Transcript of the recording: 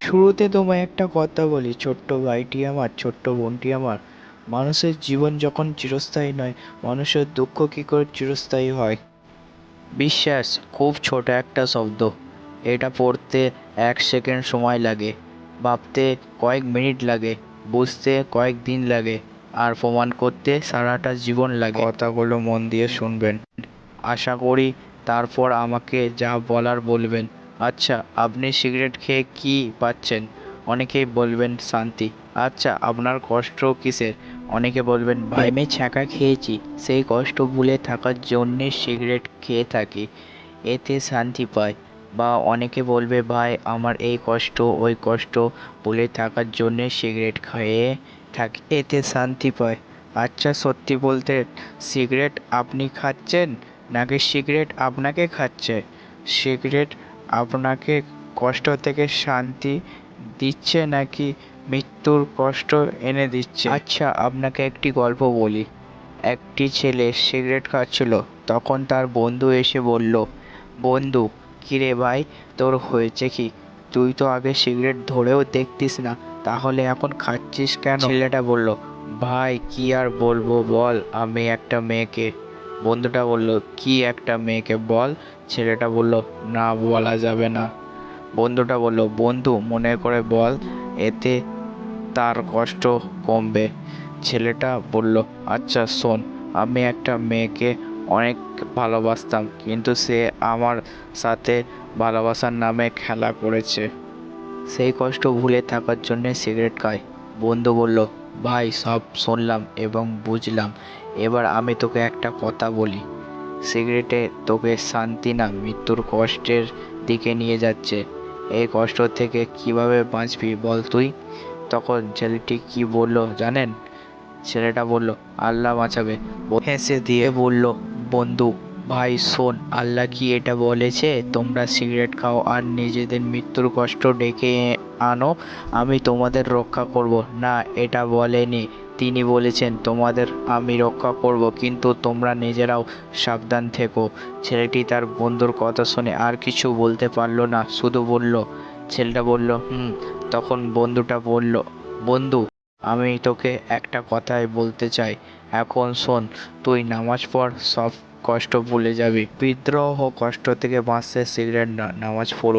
শুরুতে তোমায় একটা কথা বলি, ছোট্ট ভাইটি আমার, ছোট্ট বোনটি আমার। মানুষের জীবন যখন চিরস্থায়ী নয়, মানুষের দুঃখ কি করে চিরস্থায়ী হয়? বিশ্বাস খুব ছোট একটা শব্দ। এটা পড়তে 1 সেকেন্ড সময় লাগে, ভাবতে কয়েক মিনিট লাগে, বুঝতে কয়েক দিন লাগে, আর প্রমাণ করতে সারাটা জীবন লাগে। কথাগুলো মন দিয়ে শুনবেন, আশা করি। তারপর আমাকে যা বলার বলবেন। আচ্ছা, আপনি সিগারেট খেয়ে কি পাচ্ছেন? অনেকেই বলবেন শান্তি। আচ্ছা, আপনার কষ্ট কিসের? অনেকে বলবেন প্রেমে ছ্যাঁকা খেয়েছি, সেই কষ্ট ভুলে থাকার জন্যে সিগারেট খেয়ে থাকি, এতে শান্তি পাই। বা অনেকে বলবে ভাই, আমার এই কষ্ট ওই কষ্ট ভুলে থাকার জন্যে সিগারেট খেয়ে থাকি, এতে শান্তি পায়। আচ্ছা, সত্যি বলতে, সিগারেট আপনি খাচ্ছেন নাকি সিগারেট আপনাকে খাচ্ছে? সিগারেট আপনাকে কষ্ট থেকে শান্তি দিচ্ছে নাকি মৃত্যুর কষ্ট এনে দিচ্ছে? আচ্ছা, আপনাকে একটি গল্প বলি। একটি ছেলে সিগারেট খাচ্ছিল, তখন তার বন্ধু এসে বলল, বন্ধু, কিরে ভাই, তোর হয়েছে কি? তুই তো আগে সিগারেট ধরেও দেখতিস না, তাহলে এখন খাচ্ছিস কেন? ছেলেটা বলল, ভাই কি আর বলবো বল, আমি একটা মেয়েকে। বন্ধুটা বলল, কি একটা মেয়েকে বল? ছেলেটা বলল, না বলা যাবে না। বন্ধুটা বলল, বন্ধু মনে করে বল, এতে তার কষ্ট কমবে। ছেলেটা বলল, আচ্ছা শোন, আমি একটা মেয়েকে অনেক ভালোবাসতাম, কিন্তু সে আমার সাথে ভালোবাসার নামে খেলা করেছে। সেই কষ্ট ভুলে থাকার জন্যে সিগারেট খায়। বন্ধু বলল, ভাই সব শুনলাম এবং বুঝলাম, এবার আমি তোকে একটা কথা বলি। সিগারেটে তোকে শান্তি না মৃত্যুর কষ্টের দিকে নিয়ে যাচ্ছে। এই কষ্ট থেকে কিভাবে বাঁচবি বল তুই? তখন ছেলেটি কি বলল জানেন? ছেলেটা বলল, আল্লাহ বাঁচাবে। হেসে দিয়ে বলল, বন্ধু ভাই শোন, আল্লাহ কি এটা বলেছে তোমরা সিগারেট খাও আর নিজেদের মৃত্যুর কষ্ট ডেকে আনো, আমি তোমাদের রক্ষা করব? না, এটা বলেনি। তিনি বলেছেন তোমাদের আমি রক্ষা করব, কিন্তু তোমরা নিজেরাও সাবধান থেকো। ছেলেটি তার বন্ধুর কথা শুনে আর কিছু বলতে পারল না, শুধু বলল। ছেলেটা বলল, তখন বন্ধুটা বলল, বন্ধু, আমি তোকে একটা কথাই বলতে চাই, এখন শোন, তুই নামাজ পড়, সব কষ্ট ভুলে যাবি। বিদ্রোহ ও কষ্ট থেকে বাঁচতে সিগারেট না, নামাজ পড়ুন।